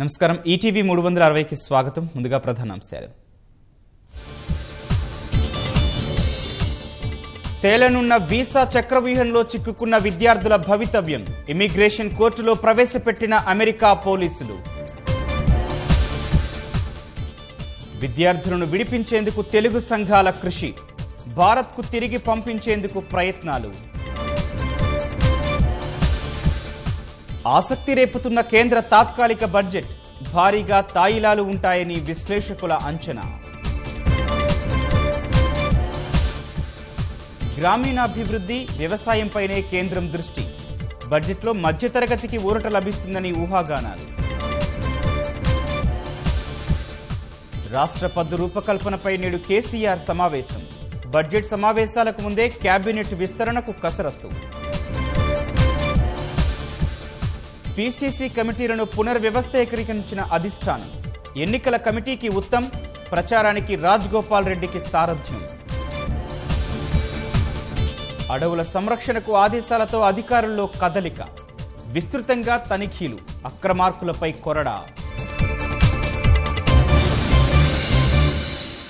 నమస్కారం ఈటీవీ 360కి స్వాగతం. ముందుగా ప్రధానాంశాలు. తేలనున్న వీసా చక్రవ్యూహంలో చిక్కుకున్న విద్యార్థుల భవితవ్యం. ఇమిగ్రేషన్ కోర్టులో ప్రవేశపెట్టిన అమెరికా పోలీసులు. విద్యార్థులను విడిపించేందుకు తెలుగు సంఘాల కృషి. భారత్కు తిరిగి పంపించేందుకు ప్రయత్నాలు. ఆసక్తి రేపుతున్న కేంద్ర తాత్కాలిక బడ్జెట్. భారీగా తాయిలాలు ఉంటాయని విశ్లేషకుల అంచనా. గ్రామీణాభివృద్ధి, వ్యవసాయంపైనే కేంద్రం దృష్టి. బడ్జెట్లో మధ్యతరగతికి ఊరట లభిస్తుందని ఊహాగానాలు. రాష్ట్ర పద్దు రూపకల్పనపై నేడు కేసీఆర్ సమావేశం. బడ్జెట్ సమావేశాలకు ముందే కేబినెట్ విస్తరణకు కసరత్తు. పీసీసీ కమిటీలను పునర్వ్యవస్థీకరించిన అధిష్టానం. ఎన్నికల కమిటీకి ఉత్తమ్, ప్రచారానికి రాజగోపాల్ రెడ్డికి సారథ్యం. అడవుల సంరక్షణకు ఆదేశాలతో అధికారుల్లో కదలిక. విస్తృతంగా తనిఖీలు. అక్రమార్కులపై కొరడా.